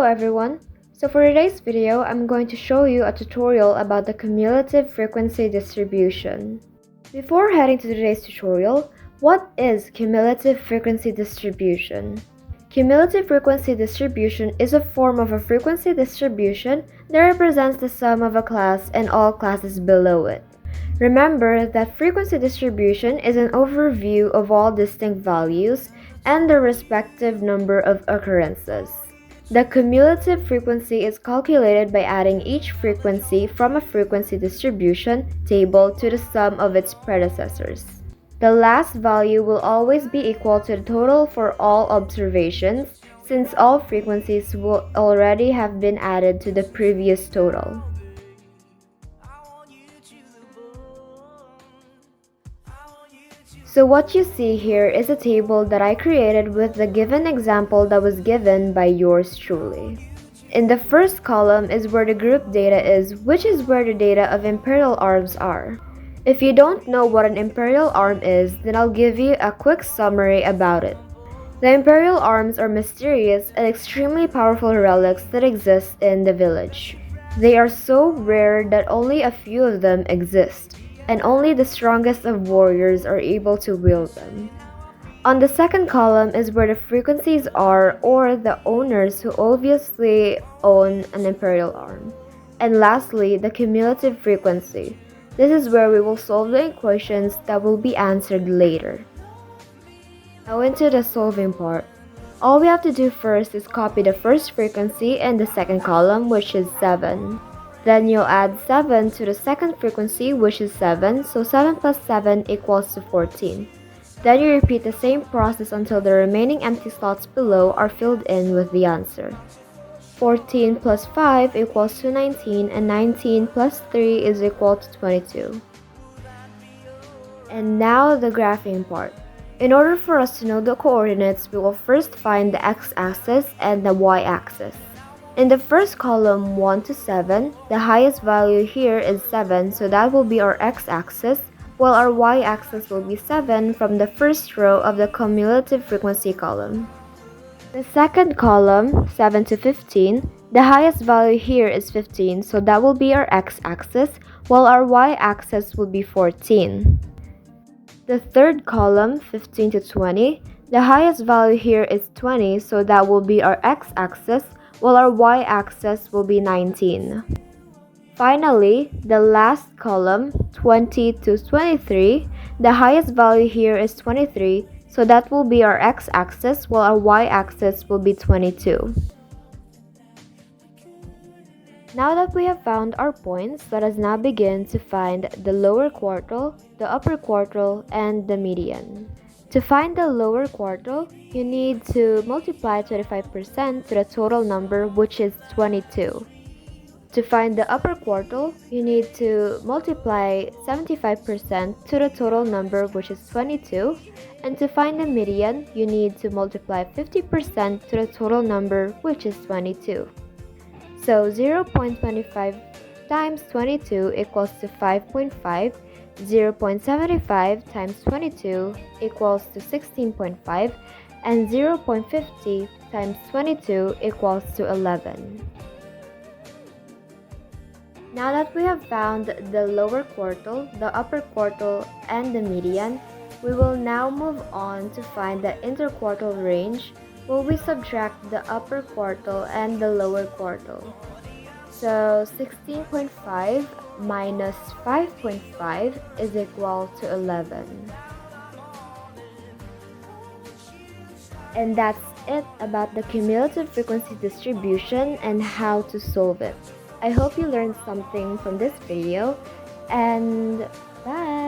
everyone. So for today's video, I'm going to show you a tutorial about the cumulative frequency distribution. Before heading to today's tutorial, what is cumulative frequency distribution? Cumulative frequency distribution is a form of a frequency distribution that represents the sum of a class and all classes below it. Remember that frequency distribution is an overview of all distinct values and their respective number of occurrences. The cumulative frequency is calculated by adding each frequency from a frequency distribution table to the sum of its predecessors. The last value will always be equal to the total for all observations, since all frequencies will already have been added to the previous total. So what you see here is a table that I created with the given example that was given by yours truly. In the first column is where the group data is, which is where the data of imperial arms are. If you don't know what an imperial arm is, then I'll give you a quick summary about it. The imperial arms are mysterious and extremely powerful relics that exist in the village. They are so rare that only a few of them exist, and only the strongest of warriors are able to wield them. On the second column is where the frequencies are, or the owners who obviously own an imperial arm. And lastly, the cumulative frequency. This is where we will solve the equations that will be answered later. Now into the solving part. All we have to do first is copy the first frequency in the second column, which is 7. Then you'll add 7 to the second frequency, which is 7, so 7 plus 7 equals to 14. Then you repeat the same process until the remaining empty slots below are filled in with the answer. 14 plus 5 equals to 19, and 19 plus 3 is equal to 22. And now the graphing part. In order for us to know the coordinates, we will first find the x-axis and the y-axis. In the first column 1 to 7, the highest value here is 7, so that will be our x-axis, while our y-axis will be 7 from the first row of the cumulative frequency column. The second column, 7 to 15, the highest value here is 15, so that will be our x-axis, while our y-axis will be 14. The third column, 15 to 20, the highest value here is 20, so that will be our x-axis, while our y-axis will be 19. Finally, the last column, 20 to 23, the highest value here is 23, so that will be our x-axis, while our y-axis will be 22. Now that we have found our points, let us now begin to find the lower quartile, the upper quartile, and the median. To find the lower quartile, you need to multiply 25% to the total number, which is 22. To find the upper quartile, you need to multiply 75% to the total number, which is 22. And to find the median, you need to multiply 50% to the total number, which is 22. So 0.25 times 22 equals to 5.5. 0.75 times 22 equals to 16.5, and 0.50 times 22 equals to 11. Now that we have found the lower quartile, the upper quartile, and the median, we will now move on to find the interquartile range, where we subtract the upper quartile and the lower quartile. So 16.5 minus 5.5 is equal to 11. And that's it about the cumulative frequency distribution and how to solve it. I hope you learned something from this video, and bye!